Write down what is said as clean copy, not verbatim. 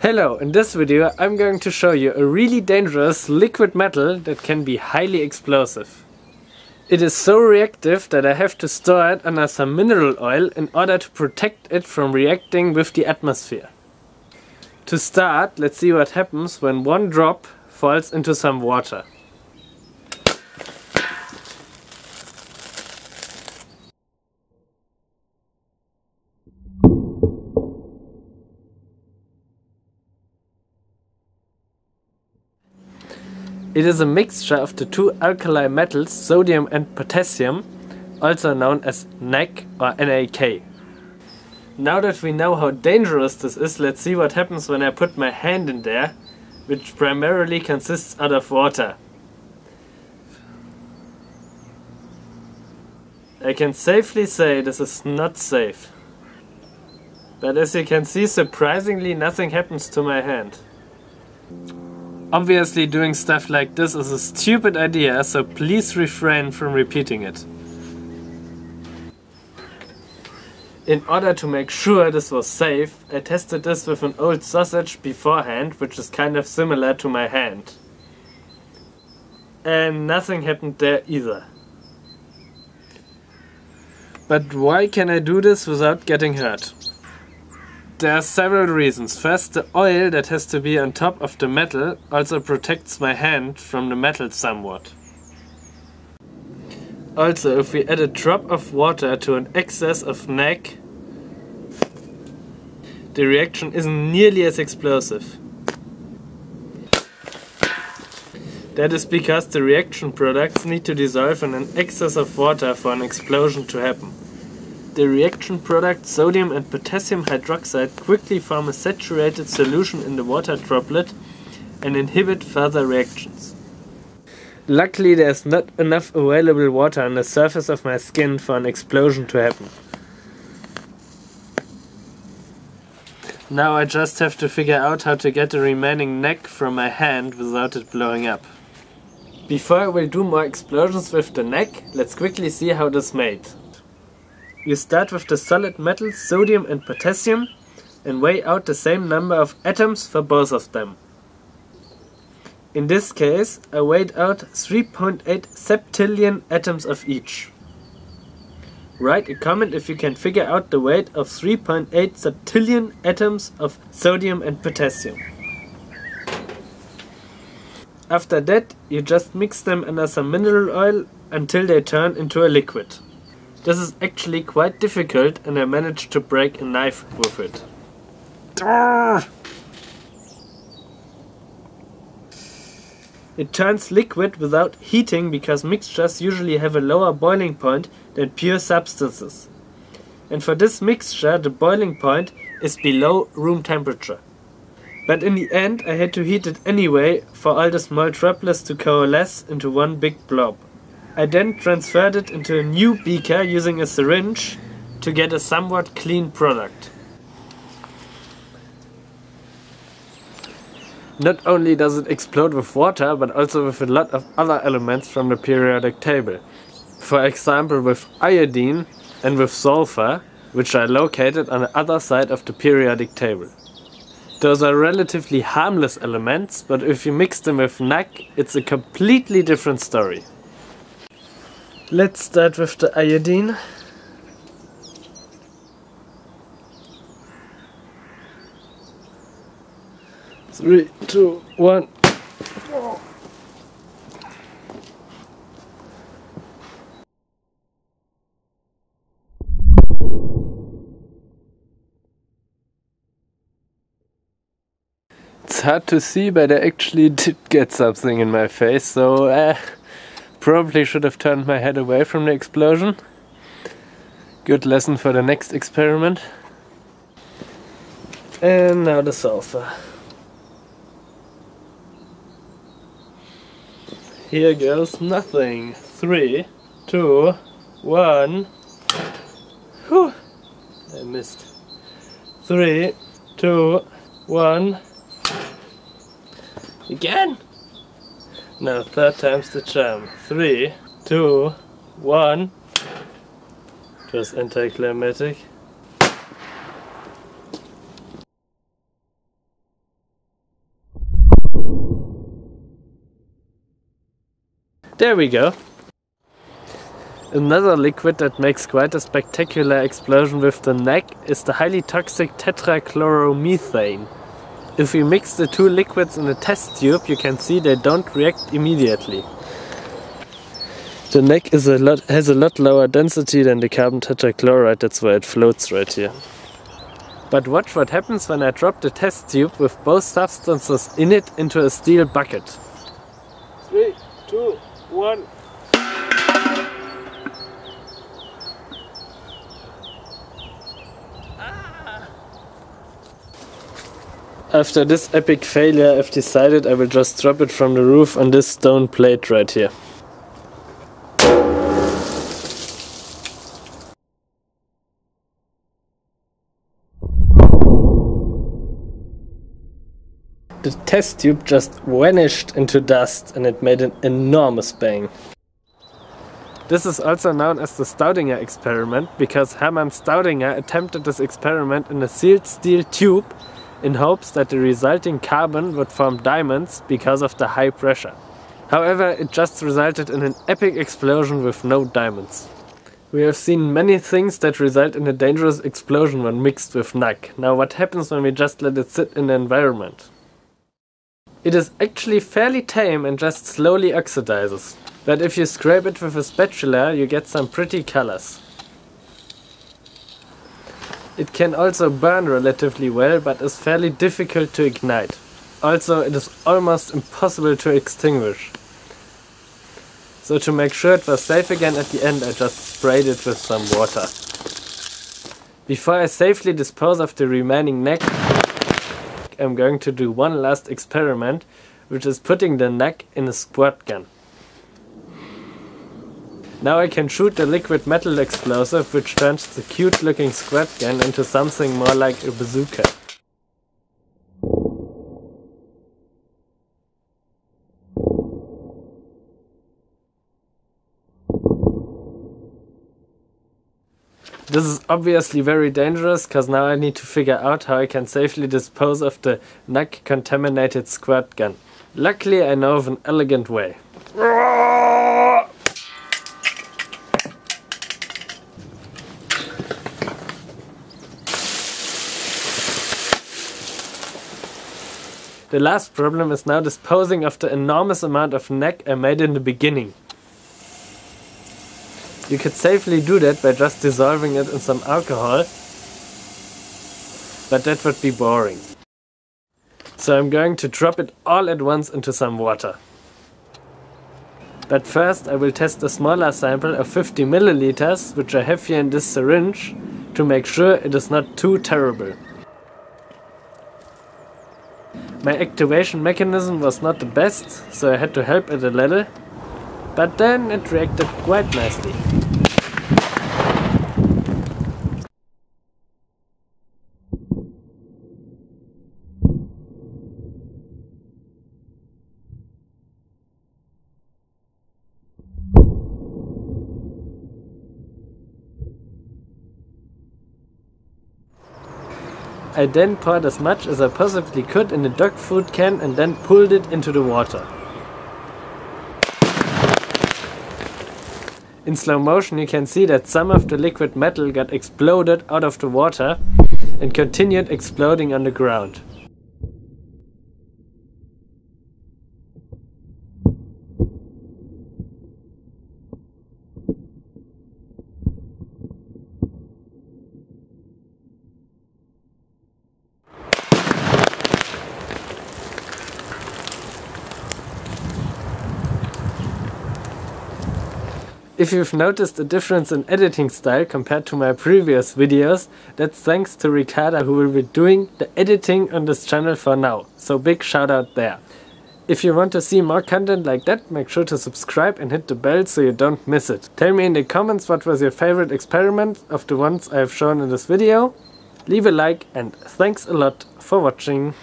Hello, in this video I'm going to show you a really dangerous liquid metal that can be highly explosive. It is so reactive that I have to store it under some mineral oil in order to protect it from reacting with the atmosphere. To start, let's see what happens when one drop falls into some water. It is a mixture of the two alkali metals, sodium and potassium, also known as NaK or NaK. Now that we know how dangerous this is, let's see what happens when I put my hand in there, which primarily consists out of water. I can safely say this is not safe. But as you can see, surprisingly nothing happens to my hand. Obviously doing stuff like this is a stupid idea, so please refrain from repeating it. In order to make sure this was safe, I tested this with an old sausage beforehand, which is kind of similar to my hand. And nothing happened there either. But why can I do this without getting hurt? There are several reasons. First, the oil that has to be on top of the metal also protects my hand from the metal somewhat. Also, if we add a drop of water to an excess of NaK, the reaction isn't nearly as explosive. That is because the reaction products need to dissolve in an excess of water for an explosion to happen. The reaction products sodium and potassium hydroxide quickly form a saturated solution in the water droplet and inhibit further reactions. Luckily there is not enough available water on the surface of my skin for an explosion to happen. Now I just have to figure out how to get the remaining NaK from my hand without it blowing up. Before I will do more explosions with the NaK, let's quickly see how this is made. You start with the solid metals sodium and potassium and weigh out the same number of atoms for both of them. In this case, I weighed out 3.8 septillion atoms of each. Write a comment if you can figure out the weight of 3.8 septillion atoms of sodium and potassium. After that, you just mix them under some mineral oil until they turn into a liquid. This is actually quite difficult and I managed to break a knife with it. It turns liquid without heating because mixtures usually have a lower boiling point than pure substances. And for this mixture the boiling point is below room temperature. But in the end I had to heat it anyway for all the small droplets to coalesce into one big blob. I then transferred it into a new beaker using a syringe to get a somewhat clean product. Not only does it explode with water, but also with a lot of other elements from the periodic table. For example with iodine and with sulfur, which are located on the other side of the periodic table. Those are relatively harmless elements, but if you mix them with NaK, it's a completely different story. Let's start with the iodine. Three, two, one. It's hard to see, but I actually did get something in my face, so probably should have turned my head away from the explosion. Good lesson for the next experiment. And now the sulfur. Here goes nothing. 3, 2, 1. Whew. I missed. 3, 2, 1. Again! Now third time's the charm. 3, 2, 1. Just anticlimactic. There we go. Another liquid that makes quite a spectacular explosion with the NaK is the highly toxic tetrachloromethane. If we mix the two liquids in a test tube, you can see they don't react immediately. The NaK has a lot lower density than the carbon tetrachloride, that's why it floats right here. But watch what happens when I drop the test tube with both substances in it into a steel bucket. 3, 2, 1. After this epic failure, I've decided I will just drop it from the roof on this stone plate right here. The test tube just vanished into dust and it made an enormous bang. This is also known as the Staudinger experiment because Hermann Staudinger attempted this experiment in a sealed steel tube in hopes that the resulting carbon would form diamonds because of the high pressure. However, it just resulted in an epic explosion with no diamonds. We have seen many things that result in a dangerous explosion when mixed with NaK. Now what happens when we just let it sit in the environment? It is actually fairly tame and just slowly oxidizes. But if you scrape it with a spatula, you get some pretty colors. It can also burn relatively well, but is fairly difficult to ignite. Also, it is almost impossible to extinguish. So to make sure it was safe again at the end, I just sprayed it with some water. Before I safely dispose of the remaining NaK, I'm going to do one last experiment, which is putting the NaK in a squirt gun. Now I can shoot the liquid metal explosive, which turns the cute looking squirt gun into something more like a bazooka. This is obviously very dangerous, cause now I need to figure out how I can safely dispose of the NaK contaminated squirt gun. Luckily I know of an elegant way. The last problem is now disposing of the enormous amount of NaK I made in the beginning. You could safely do that by just dissolving it in some alcohol, but that would be boring. So I'm going to drop it all at once into some water. But first I will test a smaller sample of 50 milliliters, which I have here in this syringe, to make sure it is not too terrible. My activation mechanism was not the best, so I had to help it a little, but then it reacted quite nicely. I then poured as much as I possibly could in the dog food can and then pulled it into the water. In slow motion you can see that some of the liquid metal got exploded out of the water and continued exploding on the ground. If you've noticed a difference in editing style compared to my previous videos, that's thanks to Ricarda, who will be doing the editing on this channel for now. So big shout out there. If you want to see more content like that, make sure to subscribe and hit the bell so you don't miss it. Tell me in the comments what was your favorite experiment of the ones I have shown in this video. Leave a like and thanks a lot for watching.